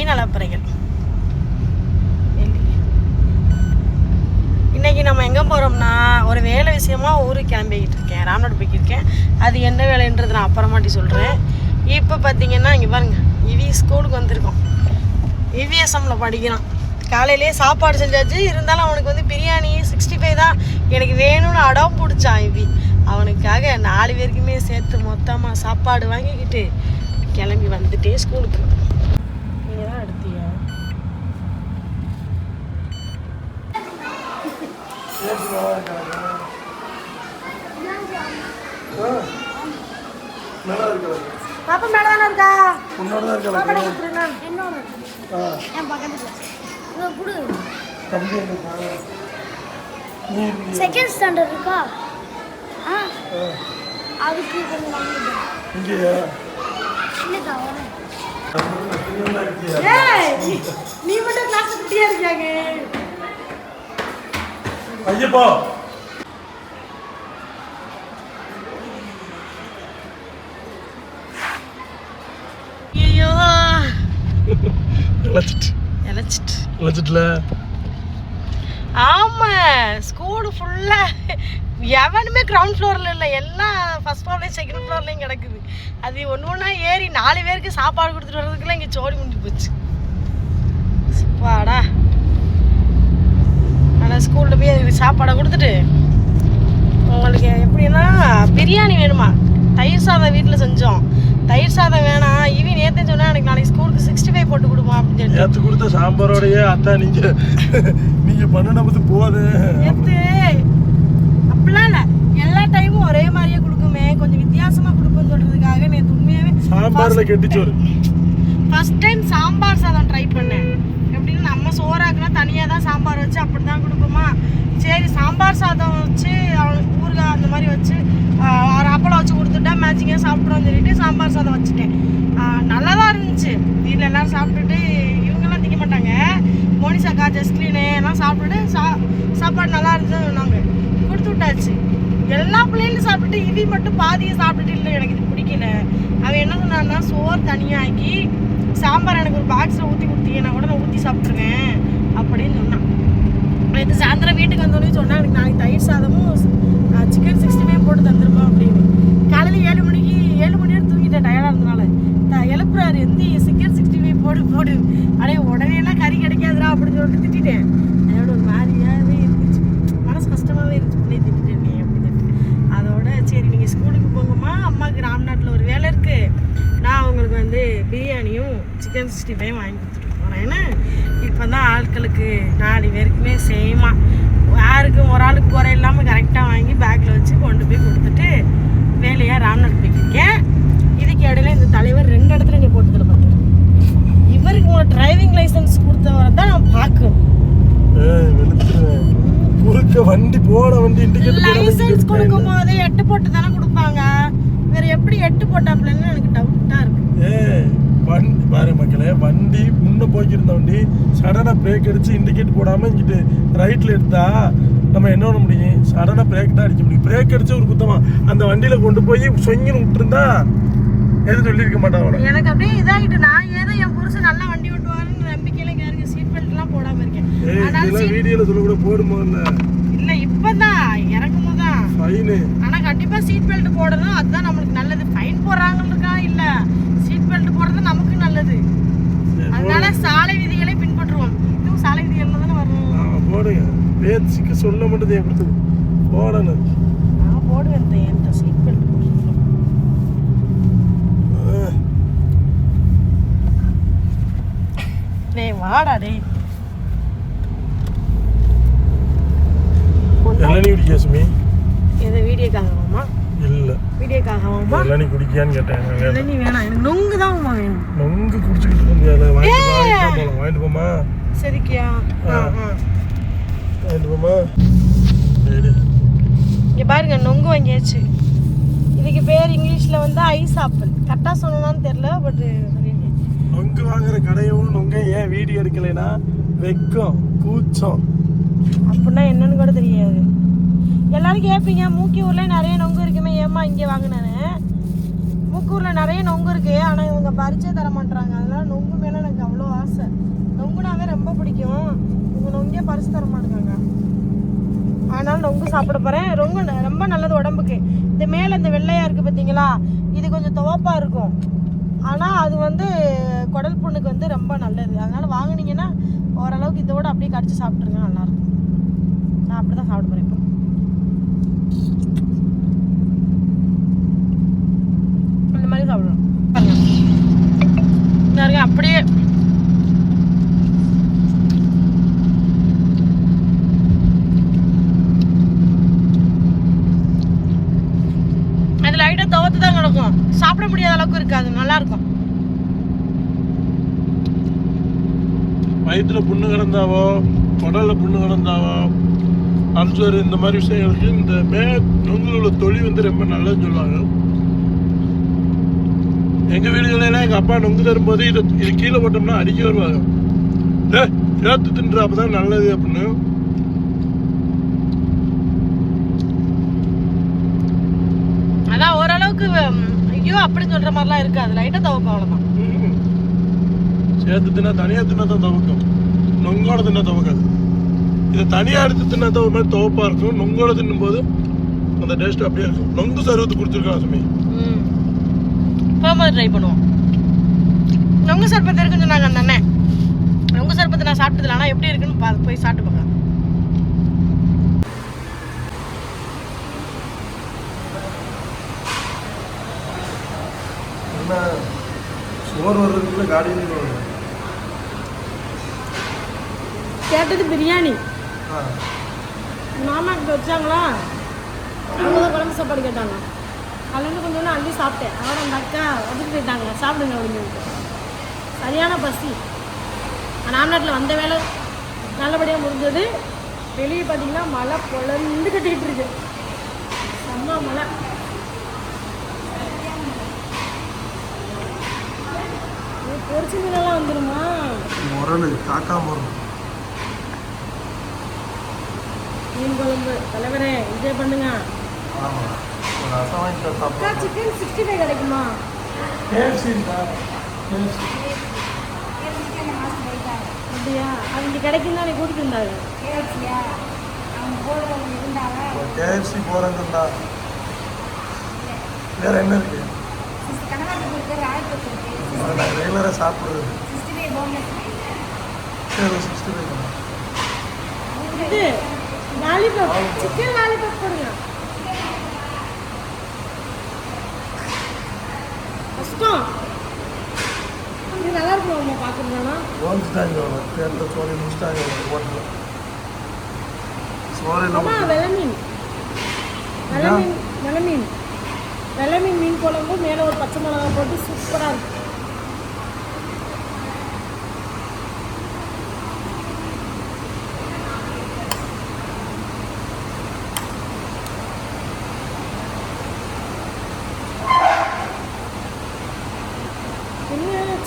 மீன் அளப்பறைகள். இன்றைக்கி நம்ம எங்கே போகிறோம்னா ஒரு வேலை விஷயமா ஊருக்கு கிளம்பிக்கிட்டு இருக்கேன். ராம்நாடு போய்க்கிருக்கேன். அது என்ன வேலைன்றது நான் அப்புறமாட்டி சொல்கிறேன். இப்போ பார்த்தீங்கன்னா இங்கே பாருங்கள், இவி ஸ்கூலுக்கு வந்திருக்கோம். இவிஎஸ்எம்மில் படிக்கிறான். காலையிலேயே சாப்பாடு செஞ்சாச்சு. இருந்தாலும் அவனுக்கு வந்து பிரியாணி 65 தான் எனக்கு வேணும்னு அடம் பிடிச்சான் இவி. அவனுக்காக 4 பேருக்குமே சேர்த்து மொத்தமாக சாப்பாடு வாங்கிக்கிட்டு கிளம்பி வந்துட்டே ஸ்கூலுக்கு. நீங்கள் தான் எடுத்தீங்க. பாப்பா மேல தானே இருக்கா? உன்னோட தான் இருக்கா? பாப்பா கொடுத்துருங்க. என்னோட என் பக்கத்துல இங்க குடு. தம்பி இருக்கா? நீ செகண்ட் ஸ்டாண்டர்ட் இருக்கா? அதுக்கு கொஞ்சம் வாங்கிடு. இங்கயா? இல்லடா வரேன். ஏய் நீ மட்டும் கிளாஸ் குட்டியா இருக்கியாங்க. ஐயப்பா ஐயோ இழைச்சிட்டுல. ஆமாம், ஸ்கூலு ஃபுல்லாக எவனுமே கிரவுண்ட் ஃப்ளோரில் இல்லை. எல்லாம் ஃபஸ்ட் ஃப்ளோர்லேயும் செகண்ட் ஃப்ளோர்லேயும் கிடக்குது. அது ஒன்று ஒன்றா ஏறி 4 பேருக்கு சாப்பாடு கொடுத்துட்டு வர்றதுக்குலாம் இங்கே சோடி முடிஞ்சு போச்சு. வாடா, ஆனால் ஸ்கூலில் போய் சாப்பாடை கொடுத்துட்டு உங்களுக்கு எப்படின்னா பிரியாணி வேணுமா? தயிர் சாதம் வீட்டில் செஞ்சோம். தயிர் சாதம் வேணாம், இவி நேற்று சொன்னா எனக்கு நாளைக்கு ஸ்கூலுக்கு 65 போட்டு கொடுமா அப்படின்னு சொல்லி நேற்று கொடுத்த சாம்பாரோடையே அத்தா நீங்க பண்ணது போகுது. நேற்று அப்படிலாம் இல்லை, எல்லா டைமும் ஒரே மாதிரியே கொடுக்குமே, கொஞ்சம் வித்தியாசமாக கொடுப்போம்னு சொல்கிறதுக்காக நேற்று உண்மையாகவே சாம்பாரில் கெட்டிச்சோறு ஃபஸ்ட் டைம் சாம்பார் சாதம் ட்ரை பண்ணேன். எப்படின்னு நம்ம சோறாக்குனா தனியாக தான் சாம்பார் வச்சு அப்படி தான் கொடுப்போமா. சரி சாம்பார் சாதம் வச்சு அவனுக்கு ஊறுகாய் அந்த மாதிரி வச்சு ஒரு அப்பளம் வச்சு கொடுத்துட்டா மேட்சிங்காக சாப்பிட்றோன்னு சொல்லிட்டு சாம்பார் சாதம் வச்சுட்டேன். நல்லா தான் இருந்துச்சு. வீட்டில் எல்லோரும் சாப்பிட்டுட்டு இவங்கெல்லாம் திங்க மாட்டாங்க. மோனிசாக்கா ஜஸ்ட்லினு எல்லாம் சாப்பிட்டுட்டு சாப்பாடு நல்லா இருந்துச்சுன்னு சொன்னாங்க. கொடுத்து விட்டாச்சு. எல்லா பிள்ளைகளும் சாப்பிட்டுட்டு இவி மட்டும் பாதியை சாப்பிட்டுட்டு இல்லை எனக்கு இது பிடிக்கல. அவன் என்ன சொன்னான்னா சோறு தனியாக ஆக்கி சாம்பார் எனக்கு ஒரு பாக்ஸில் ஊற்றி கொடுத்தீங்கன்னா கூட நான் ஊற்றி சாப்பிட்ருவேன் அப்படின்னு சொன்னான். நேற்று சாயந்தரம் வீட்டுக்கு வந்தோடனே சொன்னால் எனக்கு நாளைக்கு தயிர் சாதமும் சிக்கன் 65 போட்டு தந்துருப்போம் அப்படின்னு. காலையில் 7 மணி நேரம் தூங்கிட்டேன் டயர்டாக இருந்தனால. எழுப்புறாரு எந்தி சிக்கன் 65 போடு அப்படியே உடனேலாம் கறி கிடைக்காதுரா அப்படின்னு சொல்லிட்டு திட்டேன். அதோட ஒரு மாதிரியாகவே இருந்துச்சு, மனசு கஷ்டமாகவே இருந்துச்சு. பிள்ளைய திட்டேன் அப்படின்னு. அதோட சரி நீங்கள் ஸ்கூலுக்கு போங்கம்மா, அம்மாவுக்கு ராம்நாட்டில் ஒரு வேலை இருக்குது, நான் அவங்களுக்கு வந்து பிரியாணியும் சிக்கன் 65 வாங்கி கொடுத்துட்டு போகிறேன். ஏன்னா இப்போ தான் ஆட்களுக்கு 4 பேருக்குமே சேமாக யாருக்கும் ஒரு ஆளுக்கு குறை இல்லாமல் கரெக்டாக வாங்கி பேக்கில் வச்சு கொண்டு போய் கொடுத்துட்டு வேலையாக ராம்நாட் போய்க்கிருக்கேன். இதுக்கு இடையில இந்த தலைவர் 2 இடத்துல நீ போட்டு தர பார்த்துரு. இவருக்கு உங்களை டிரைவிங் லைசன்ஸ் கொடுத்தவரை தான் நான் பார்க்கணும். வண்டி போன வண்டி லைசன்ஸ் கொடுக்கும் போது 8 போட்டு தானே கொடுப்பாங்க. வேற எப்படி 8 போட்டாப்லன்னு எனக்கு டவுட்டாக இருக்கு. பாரு மக்களே, வண்டி முன்ன போய்க்கிருந்த வண்டி சடனாக பிரேக் அடிச்சு இண்டிகேட் போடாமல் இங்கிட்டு ரைட்டில் எடுத்தா நம்ம என்ன பண்ண முடியும்? சடனாக பிரேக் தான் அடிக்க முடியும். பிரேக் அடிச்சு ஒரு குத்தமா அந்த வண்டியில் கொண்டு போய் சொங்கின்னு விட்டுருந்தா எதுவும் சொல்லியிருக்க மாட்டாங்க. எனக்கு அப்படியே இதாகிட்டு நான் ஏதோ என் புருஷன் நல்லா வண்டி ஓட்டுவாருன்னு நம்பிக்கையில யாருக்கு சீட் பெல்ட்லாம் போடாமல் இருக்கேன். வீடியோவில் சொல்லக்கூட போடும்போது இல்லை இப்போதான் இறக்கும் தான் ஃபைனு. ஆனால் கண்டிப்பாக சீட் பெல்ட் போடணும், அதுதான் நம்மளுக்கு நல்லது. ஃபைன் போடுறாங்கன்றக்கா இல்லை, சீட் பெல்ட் போடுறது நமக்கு நல்லது. அதனால சாலை விதிகளை பின்பற்றுவோம். இதுவும் சாலை விதிகள் தானே வரணும். போடுங்க, பேச்சுக்கு சொல்ல மட்டும் எப்படி போடணும். நான் போடுவேன் என்கிட்ட சீட் பெல்ட் போடுறோம். டேய் வாடா டேய். இளநீ குடிக்காசுமி. எது வீடியோக்காகவாமா? இல்லை வீடியோக்காகவாமா? இளநீ குடிக்கியான்னு கேட்டேன். இளநீ வேணாம், எனக்கு நொங்கு தான் வேணும். நொங்கு குடிச்சுக்கிட்டு இருக்க முடியாது. வாங்கிட்டு போமா. சரிக்கியா? வாங்கிட்டு போமா. இங்கே பாருங்க, நொங்கு வாங்கியாச்சு. இதுக்கு பேர் இங்கிலீஷில் வந்து ஐஸ் ஆப்பிள். கரெக்டாக சொன்னான்னு தெரியல, பட் நொங்கு வாங்குற கடையும் நொங்க ஏன் வீடியோ எடுக்கலைன்னா வெக்கம் கூச்சம் அப்படின்னா என்னன்னு கூட தெரியாது. எல்லாரும் கேட்பீங்க மூக்கியூரில் நிறைய நொங்கு இருக்குமே ஏமா இங்கே வாங்கினேன்னு. மூக்கூரில் நிறைய நொங்கு இருக்குது, ஆனால் இவங்க அவங்க பறிச்சே தர மாட்டாங்க. அதனால நொங்கு மேலே எனக்கு அவ்வளோ ஆசை. நொங்குனாவே ரொம்ப பிடிக்கும். இவங்க நொங்கே பறிச்சு தர மாட்டாங்க. அதனால நொங்கு சாப்பிட போகிறேன். ரொம்ப நல்லது உடம்புக்கு. இந்த மேலே இந்த வெள்ளையாக இருக்குது பார்த்தீங்களா, இது கொஞ்சம் துவப்பாக இருக்கும். ஆனால் அது வந்து குடல் புண்ணுக்கு வந்து ரொம்ப நல்லது. அதனால் வாங்கினீங்கன்னா ஓரளவுக்கு இதோட அப்படியே கடிச்சு சாப்பிட்ருங்க, நல்லாயிருக்கும். நான் அப்படி தான் சாப்பிட போகிறேன். இப்போ இந்த மாதிரி சாப்பிடுறோம் பாருங்க. அப்படியே அது லைட்டாக துவத்து தான் கிடக்கும். சாப்பிட முடியாத அளவுக்கு இருக்காது, நல்லா இருக்கும். வயிற்றுல புண்ணு கிடந்தாவோ உடல்ல புண்ணு கிடந்தாவோ அல்சர் இந்த மாதிரி விஷயங்களுக்கு இந்த நொங்குல உள்ள தொழி வந்து ரொம்ப நல்லதுன்னு சொல்லுவாங்க. எங்க வீடுகளெல்லாம் எங்க அப்பா நொங்கு தரும்போது இது கீழே போட்டோம்னா அடிக்க வருவாங்க. சேர்த்து தின்று அப்பதான் நல்லது அப்படின்னு. அதான் ஓரளவுக்கு ஐயோ அப்படின்னு சொல்ற மாதிரிலாம் இருக்காது, லைட்டாக துவக்கும், அவ்வளோதான். சேர்த்து தின்னா தனியாக தின்னா தான் துவக்கும், நொங்கோட தின்னா துவக்காது. இதை தனியாக எடுத்து தின்னா தான் ஒரு மாதிரி துவப்பா இருக்கும். நொங்கோட தின்னும் போது அந்த டேஸ்ட் அப்படியே இருக்கும். நொங்கு சர்வத்து கொடுத்துருக்கான் சுமி. போகும்போது ட்ரை பண்ணுவோம். நொங்கு சர்பத்து இருக்குன்னு சொன்னாங்க அந்த அண்ணன். நொங்கு சர்பத்து நான் சாப்பிட்டதில்ல, ஆனால் எப்படி இருக்குன்னு போய் சாப்பிட்டு பார்க்கலாம். சோறு வர்றதுக்குள்ள காடியில் கேட்டது பிரியாணி. மாமாக்கிட்ட வச்சாங்களா, அவங்க தான் குழம்பு சாப்பாடு கேட்டாங்க. அதுலேருந்து கொஞ்சம் அள்ளி சாப்பிட்டேன். அவரை அந்த அக்கா வந்துட்டு போயிட்டாங்க, சாப்பிடுங்க அப்படின்னு சொல்லிட்டு. சரியான பசி. ராம்நாட்டில் வந்த வேலை நல்லபடியாக முடிஞ்சது. வெளியே பார்த்தீங்கன்னா மழை பொழந்து கட்டிக்கிட்டு இருக்கு, செம்ம மழை. பொரிச்சு மீனெல்லாம் வந்துடுமா? முரணு காக்கா முரணு மீன் குழம்பு தலைவரே என்ஜாய் பண்ணுங்க. சிக்கன் 65 கிடைக்குமா? அப்படியா? அது இங்கே கிடைக்கும் தான் கூட்டிட்டு இருந்தாங்க. KFC போறதுண்டா. வேற என்ன இருக்கு? நான் ரெகுலராக சாப்பிடுறது. இது லாலிபாப், சிக்கன் லாலிபாப் போடுங்க. கஷ்டம். இது நல்லா இருக்கும். நம்ம பார்க்குறோம்னா ஓஞ்சிட்டாங்க தேர்ந்த சோழி முடிச்சிட்டாங்க ஹோட்டலில். வெள்ளமீன் வெள்ளமீன் வெள்ளமீன் மீன் குழம்பு மேலே ஒரு பச்சை மிளகா போட்டு சூப்பராக இருக்கும்.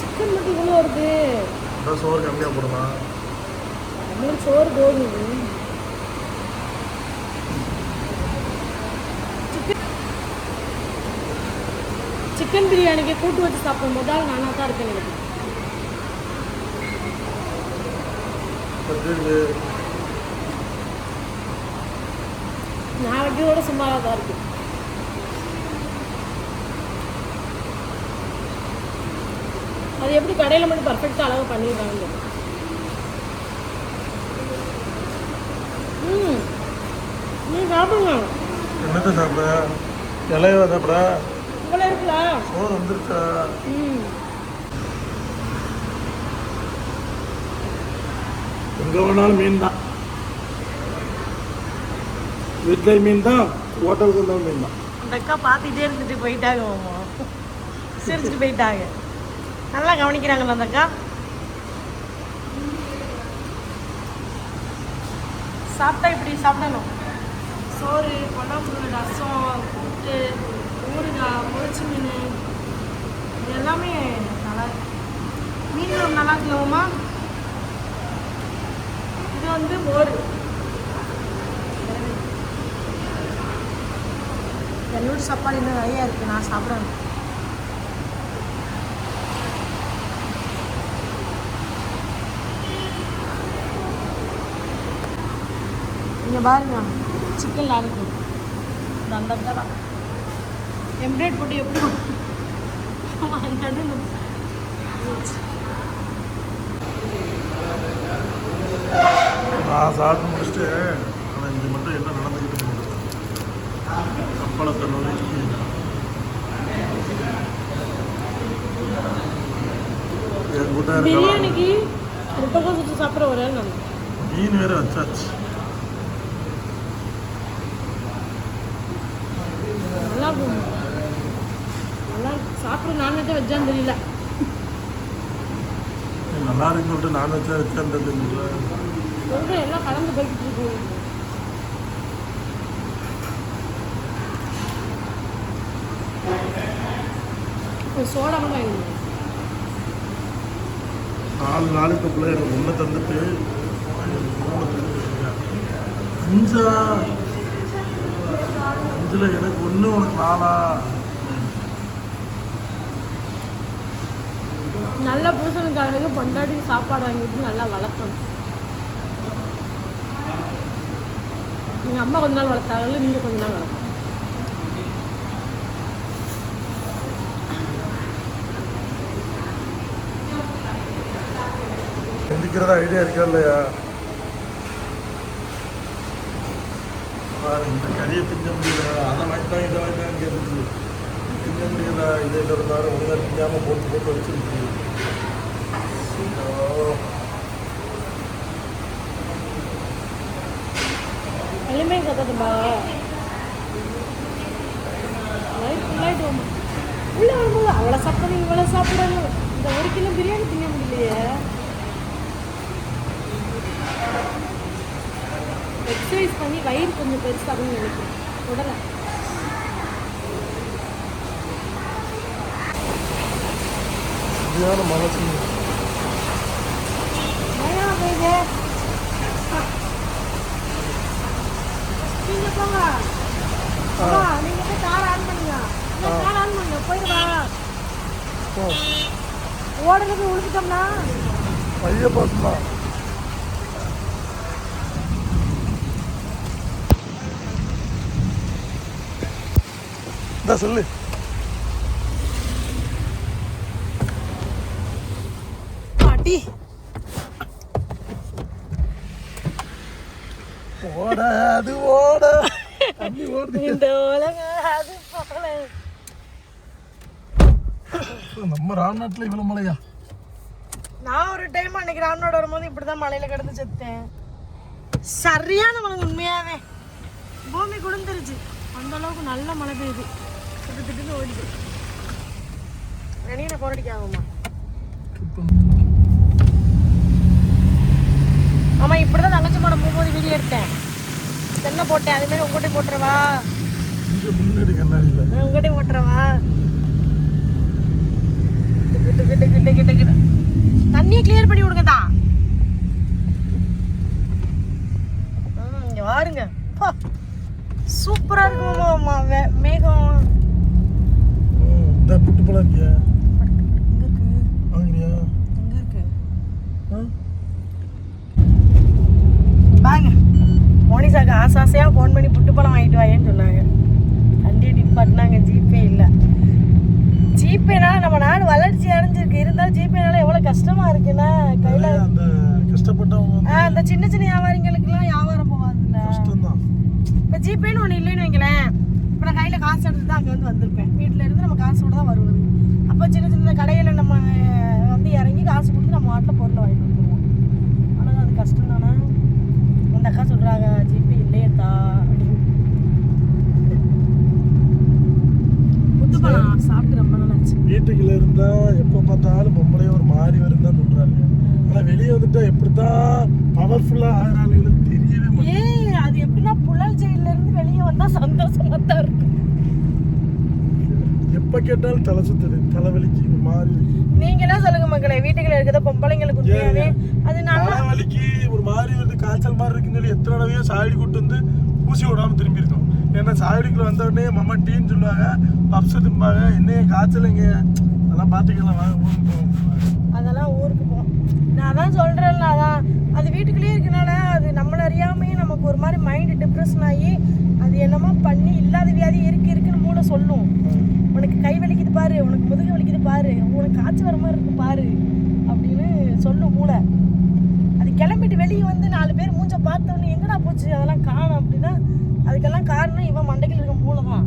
சிக்கன் மட்டும் இவ்வளோ வருது. சோறு கம்மியாக போடலாம். நம்மளுக்கு சோறு போடுது. சிக்கன் பிரியாணிக்கு கூட்டு வச்சு சாப்பிடும் போது நானாக தான் இருக்கேன் எனக்கு. நான் வைக்கிறதோட சும்மாவாக தான் இருக்கு. அது எப்படி கடையில் மட்டும் பர்ஃபெக்டாக அளவு பண்ணிடுறாங்க. நீ சாப்பிடுங்க. என்னத்தை சாப்பிட? இலையவா சாப்பிட? இவ்வளோ இருக்குல்ல சோறு வந்துருச்சா? எங்கே வேணாலும் மீன் தான். வீட்டில் மீன் தான், ஹோட்டலுக்கு வந்தாலும் மீன் தான். அந்த அக்கா பார்த்துட்டே இருந்துட்டு போயிட்டாங்க, சிரிச்சுட்டு போயிட்டாங்க. நல்லா கவனிக்கிறாங்களா அந்த அக்கா? சாப்பிட்டா இப்படி சாப்பிடணும். சோறு, குழம்பு, ரசம், கூட்டு, ஊறுகாய், பொரிச்சு மீன், இது எல்லாமே நல்லா இருக்கு. மீன் நல்லா இருக்குமா? இது வந்து மோர். என்னோட சாப்பாடு இன்னும் நிறையா இருக்குது, நான் சாப்பிடணும். இங்கே பாருங்க சிக்கன் லாலிபப் அந்த தான் எம்ப்ராய்ட் போட்டு எப்படி நான் சாப்பிட்டு முடிச்சுட்டு ஆனால் இங்கே மட்டும் என்ன நடந்துக்கிட்டு போகுது கப்பலத்தை நோக்கி என் கூட பிரியாணிக்கு முட்டைக்கோஸ் வச்சு சாப்பிட்ற ஒரே நாள் மீன் வேற வச்சாச்சு. நல்லா இருக்கும் நல்லா சாப்பிட்ற நான்வெஜ்ஜாக வச்சான்னு தெரியல நல்லா இருக்குன்னு சொல்லிட்டு நான் வச்சா சொல்கிறேன் எல்லாம் கலந்து போய்கிட்டு இருக்கோம். சோடா கூட வாங்கிடுங்க. 4 நாளுக்குள்ள எனக்கு ஒன்று தந்துட்டு 5 எனக்கு ஒன்று உனக்கு 4. நல்ல புருஷனுக்காரனுக்கு பொண்டாட்டி சாப்பாடு வாங்கிட்டு நல்லா வளர்க்கணும். எங்கள் அம்மா கொஞ்ச நாள் வளர்த்தாங்கல்ல, நீங்கள் கொஞ்ச நாள் வளர்க்கணும். எந்திக்கிறதா ஐடியா இருக்கா இல்லையா? இந்த கறியை திங்க முடியல, அதை வாங்கிட்டாங்க இதை வாங்கிட்டாங்க கேட்டுச்சு. திங்க முடியல, இதை இருந்தாலும் ஒழுங்காக திங்காமல் போட்டு போட்டு வச்சிருக்கு. எளிமை கற்றுட்டுப்பா உள்ள வரும்போது அவ்வளோ சாப்பிட்றது இவ்வளோ சாப்பிட்றாங்க. இந்த 1 கிலோ பிரியாணி திங்க முடியலையே. எக்ஸசைஸ் பண்ணி வயிறு கொஞ்சம் பெருசாகும்னு நினைக்கிறேன். உடலை மனசு நீங்க போங்க, நீங்க போய் கார் ஆன் பண்ணுங்க. கார் ஆன் பண்ணுங்க, போயிடுவா. ஓடல போய் உழுந்துட்டோம்னா பைய பார்த்துமா. சொல்லு. பாட்டி ஓட அது ஓட தண்ணி ஓடுது. இந்த உலகம் அது போல. நம்ம ராம்நாட்டில் இவ்வளோ மழையா? நான் ஒரு டைம் அன்னைக்கு ராம்நாடு வரும்போது இப்படிதான் மழையில கிடந்து செத்தேன். சரியான மழை, உண்மையாவே பூமி குளிர்ந்துருச்சு. அந்த அளவுக்கு நல்ல மழை பெய்யுது. திட்டு ஓடிது. நினைவு போராடிக்க ஆகுமா? ஆமா, இப்படிதான் தங்கச்சி மாடம் போகும்போது வீடியோ எடுத்தேன். தென்னை போட்டேன். அதே மாதிரி உங்ககிட்ட போட்டுறவா? உங்ககிட்ட போட்டுறவா? தண்ணியை கிளியர் பண்ணி விடுங்க தான். இங்க பாருங்க, சூப்பரா இருக்குமா மேகம். புட்டு போல இருக்கியா? எங்க இருக்கு? வாங்குறியா? எங்க இருக்கு? வாங்க. மோனிசாக்கு ஆசாசையாக ஃபோன் பண்ணி புட்டு பழம் வாங்கிட்டு வாங்கன்னு சொன்னாங்க. வண்டி டிப்பாட்டினாங்க. ஜிபே இல்லை. ஜிபேனால நம்ம நாடு வளர்ச்சி அடைஞ்சிருக்கு. இருந்தாலும் ஜிபேனால எவ்வளோ கஷ்டமா இருக்குன்னா கையில் கஷ்டப்பட்டவங்க அந்த சின்ன சின்ன வியாபாரிகளுக்கெல்லாம் வியாபாரம் போகாதுல்ல. இப்போ ஜிபேன்னு ஒன்று இல்லைன்னு வைங்களேன். இப்போ நான் கையில் காசு எடுத்து தான் அங்கே வந்து வந்திருப்பேன். வீட்டில் இருந்து நம்ம காசோட தான் வருவது. அப்போ சின்ன சின்ன கடையில் நம்ம வந்து இறங்கி காசு கொடுத்து நம்ம வாட்டில் பொருளை வாங்கிட்டு வந்துடுவோம். ஆனால் அது கஷ்டம் தானே. அந்த அக்கா சொல்கிறாங்க ஜிபே இல்லையேத்தா அப்படின்னு. புட்டுப்பழம் சாப்பிட்டு ரொம்ப நாள் ஆச்சு. வீட்டுக்குள்ள இருந்தா எப்போ பார்த்தாலும் பொம்பளையே ஒரு மாறி வரும் தான் சொல்றாங்க. ஆனால் வெளியே வந்துட்டா எப்படித்தான் பவர்ஃபுல்லாக ஆகிறாளுங்களுக்கு தெரியவே மாட்டேங்குது. அது எப்படின்னா புழல் ஜெயில இருந்து வெளியே வந்தா சந்தோஷமா தான் இருக்கு. எப்ப கேட்டாலும் தலை சுத்துது, தலைவலிக்கு மாறி இருக்கு. நீங்களே சொல்லுங்க மக்களே, வீட்டுக்குள்ள இருக்கிற பொம்பளைங்களுக்கு உண்மையாவே அது நல்லா தலைவலிக்கு ஒரு மாதிரி வருது, காய்ச்சல் மாதிரி இருக்குன்னு சொல்லி எத்தனை தடவையோ சாயடி கூட்டு வந்து ஊசி விடாம திரும்பி இருக்கோம். ஏன்னா சாயடிக்குள்ள வந்த உடனே மம்மா டீன்னு சொல்லுவாங்க, பப்ஸ் திம்பாங்க. என்னைய காய்ச்சல் இங்க அதெல்லாம் பார்த்துக்கலாம், வாங்க ஊருக்கு போவோம். அதெல்லாம் ஊருக்கு போவோம். நான் தான் சொல்றேன்ல, அதான் அது வீட்டுக்குள்ளேயே இருக்கனால அது நம்மள அறியாமையே நமக்கு ஒரு மாதிரி மைண்ட் டிப்ரெஷன் ஆகி அது என்னமோ பண்ணி இல்லாத வியாதி இருக்குன்னு மூளை சொல்லும். உனக்கு கை வலிக்குது பாரு, உனக்கு முதுகு வலிக்குது பாரு, உனக்கு காய்ச்சல் வர மாதிரி இருக்கு பாரு அப்படின்னு சொல்லும் மூளை. அது கிளம்பிட்டு வெளியே வந்து 4 பேர் மூஞ்ச பார்த்தவொன்னே எங்கடா போச்சு அதெல்லாம் காணும் அப்படின்னா அதுக்கெல்லாம் காரணம் இவன் மண்டையில் இருக்க மூளை தான்.